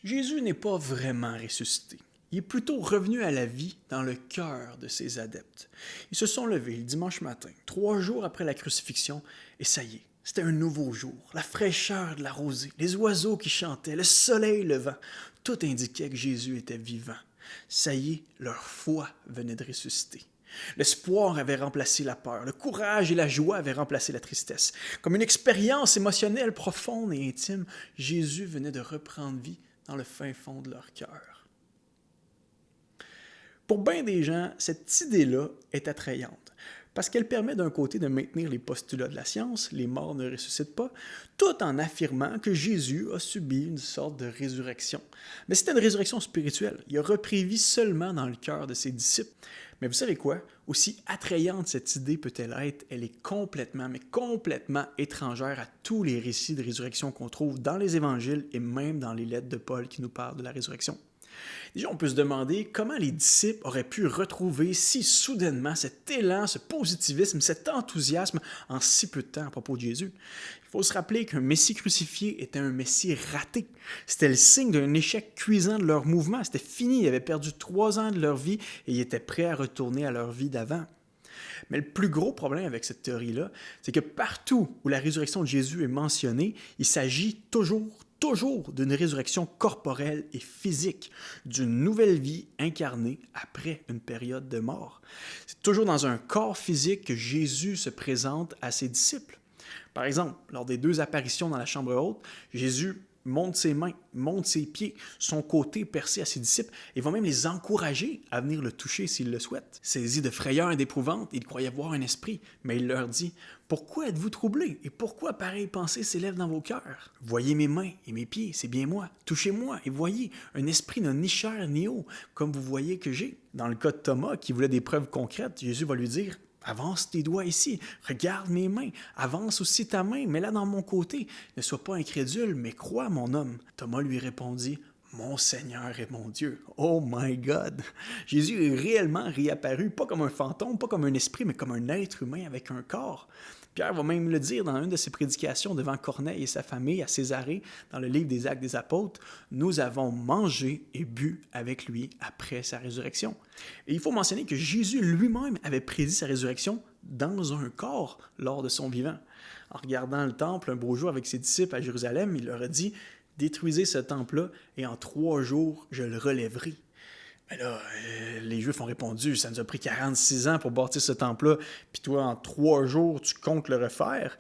Jésus n'est pas vraiment ressuscité. Il est plutôt revenu à la vie dans le cœur de ses adeptes. Ils se sont levés le dimanche matin, 3 jours après la crucifixion, et ça y est, c'était un nouveau jour. La fraîcheur de la rosée, les oiseaux qui chantaient, le soleil levant, tout indiquait que Jésus était vivant. Ça y est, leur foi venait de ressusciter. L'espoir avait remplacé la peur, le courage et la joie avaient remplacé la tristesse. Comme une expérience émotionnelle profonde et intime, Jésus venait de reprendre vie dans le fin fond de leur cœur. Pour bien des gens, cette idée-là est attrayante, parce qu'elle permet d'un côté de maintenir les postulats de la science, les morts ne ressuscitent pas, tout en affirmant que Jésus a subi une sorte de résurrection. Mais c'était une résurrection spirituelle, il a repris vie seulement dans le cœur de ses disciples. Mais vous savez quoi? Aussi attrayante cette idée peut-elle être, elle est complètement, mais complètement étrangère à tous les récits de résurrection qu'on trouve dans les évangiles et même dans les lettres de Paul qui nous parlent de la résurrection. Déjà, on peut se demander comment les disciples auraient pu retrouver si soudainement cet élan, ce positivisme, cet enthousiasme en si peu de temps à propos de Jésus. Il faut se rappeler qu'un Messie crucifié était un Messie raté. C'était le signe d'un échec cuisant de leur mouvement. C'était fini, ils avaient perdu 3 ans de leur vie et ils étaient prêts à retourner à leur vie d'avant. Mais le plus gros problème avec cette théorie-là, c'est que partout où la résurrection de Jésus est mentionnée, il s'agit toujours d'une résurrection corporelle et physique, d'une nouvelle vie incarnée après une période de mort. C'est toujours dans un corps physique que Jésus se présente à ses disciples. Par exemple, lors des 2 apparitions dans la chambre haute, Jésus monte ses mains, monte ses pieds, son côté percé à ses disciples et va même les encourager à venir le toucher s'ils le souhaitent. Saisi de frayeur et d'épouvante, il croyait voir un esprit, mais il leur dit « Pourquoi êtes-vous troublés et pourquoi pareille pensée s'élève dans vos cœurs? Voyez mes mains et mes pieds, c'est bien moi. Touchez-moi et voyez, un esprit n'a ni chair ni eau, comme vous voyez que j'ai. » Dans le cas de Thomas, qui voulait des preuves concrètes, Jésus va lui dire avance tes doigts ici, regarde mes mains, avance aussi ta main, mets-la dans mon côté. Ne sois pas incrédule, mais crois, mon homme. Thomas lui répondit, mon Seigneur et mon Dieu. Oh my God! Jésus est réellement réapparu, pas comme un fantôme, pas comme un esprit, mais comme un être humain avec un corps. Pierre va même le dire dans une de ses prédications devant Corneille et sa famille à Césarée, dans le livre des Actes des Apôtres, « Nous avons mangé et bu avec lui après sa résurrection. » Et il faut mentionner que Jésus lui-même avait prédit sa résurrection dans un corps lors de son vivant. En regardant le temple un beau jour avec ses disciples à Jérusalem, il leur a dit « Détruisez ce temple-là et en 3 jours, je le relèverai. » Mais là, les Juifs ont répondu, ça nous a pris 46 ans pour bâtir ce temple-là, puis toi, en 3 jours, tu comptes le refaire.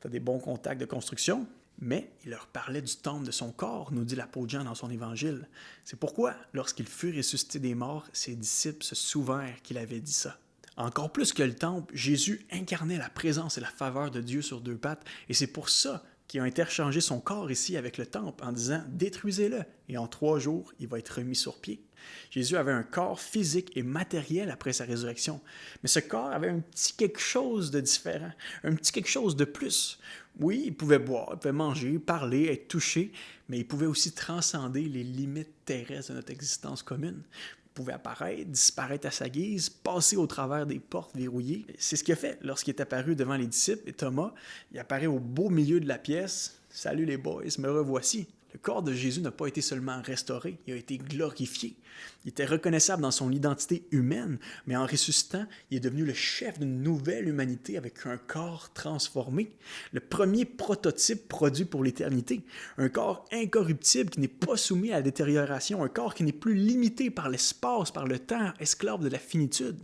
Tu as des bons contacts de construction. Mais il leur parlait du temple de son corps, nous dit l'apôtre Jean dans son évangile. C'est pourquoi, lorsqu'il fut ressuscité des morts, ses disciples se souvinrent qu'il avait dit ça. Encore plus que le temple, Jésus incarnait la présence et la faveur de Dieu sur 2 pattes, et c'est pour ça qu'il a interchangé son corps ici avec le temple en disant « Détruisez-le, et en 3 jours, il va être remis sur pied. » Jésus avait un corps physique et matériel après sa résurrection, mais ce corps avait un petit quelque chose de différent, un petit quelque chose de plus. Oui, il pouvait boire, il pouvait manger, parler, être touché, mais il pouvait aussi transcender les limites terrestres de notre existence commune. Il pouvait apparaître, disparaître à sa guise, passer au travers des portes verrouillées. C'est ce qu'il a fait lorsqu'il est apparu devant les disciples et Thomas. Il apparaît au beau milieu de la pièce. « Salut les boys, me revoici. » Le corps de Jésus n'a pas été seulement restauré, il a été glorifié. Il était reconnaissable dans son identité humaine, mais en ressuscitant, il est devenu le chef d'une nouvelle humanité avec un corps transformé. Le premier prototype produit pour l'éternité. Un corps incorruptible qui n'est pas soumis à la détérioration, un corps qui n'est plus limité par l'espace, par le temps, esclave de la finitude.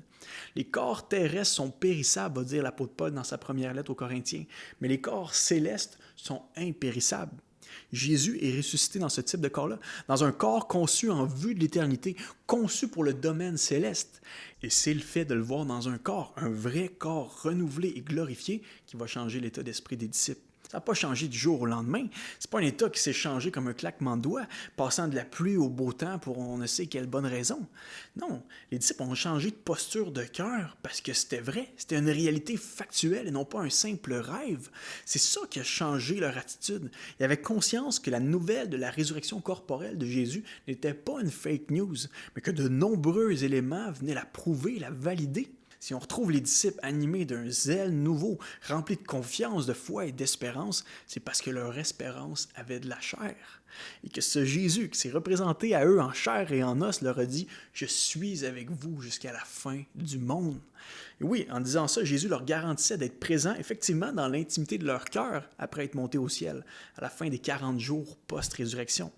Les corps terrestres sont périssables, va dire l'apôtre Paul dans sa première lettre aux Corinthiens, mais les corps célestes sont impérissables. Jésus est ressuscité dans ce type de corps-là, dans un corps conçu en vue de l'éternité, conçu pour le domaine céleste. Et c'est le fait de le voir dans un corps, un vrai corps renouvelé et glorifié, qui va changer l'état d'esprit des disciples. Ça n'a pas changé du jour au lendemain. C'est pas un état qui s'est changé comme un claquement de doigts, passant de la pluie au beau temps pour on ne sait quelle bonne raison. Non, les disciples ont changé de posture de cœur parce que c'était vrai, c'était une réalité factuelle et non pas un simple rêve. C'est ça qui a changé leur attitude. Ils avaient conscience que la nouvelle de la résurrection corporelle de Jésus n'était pas une fake news, mais que de nombreux éléments venaient la prouver, la valider. Si on retrouve les disciples animés d'un zèle nouveau, remplis de confiance, de foi et d'espérance, c'est parce que leur espérance avait de la chair. Et que ce Jésus qui s'est représenté à eux en chair et en os leur a dit « Je suis avec vous jusqu'à la fin du monde ». Et oui, en disant ça, Jésus leur garantissait d'être présent effectivement dans l'intimité de leur cœur après être monté au ciel, à la fin des 40 jours post-résurrection.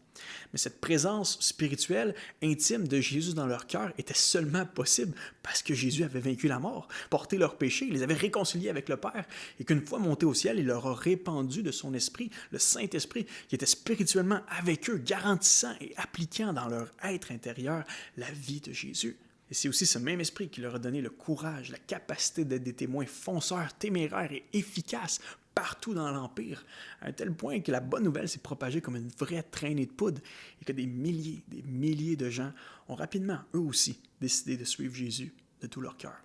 Mais cette présence spirituelle, intime de Jésus dans leur cœur était seulement possible parce que Jésus avait vaincu la mort, porté leurs péchés, les avait réconciliés avec le Père, et qu'une fois monté au ciel, il leur a répandu de son esprit, le Saint-Esprit, qui était spirituellement avec eux, garantissant et appliquant dans leur être intérieur la vie de Jésus. Et c'est aussi ce même esprit qui leur a donné le courage, la capacité d'être des témoins fonceurs, téméraires et efficaces partout dans l'Empire, à un tel point que la bonne nouvelle s'est propagée comme une vraie traînée de poudre et que des milliers de gens ont rapidement, eux aussi, décidé de suivre Jésus de tout leur cœur.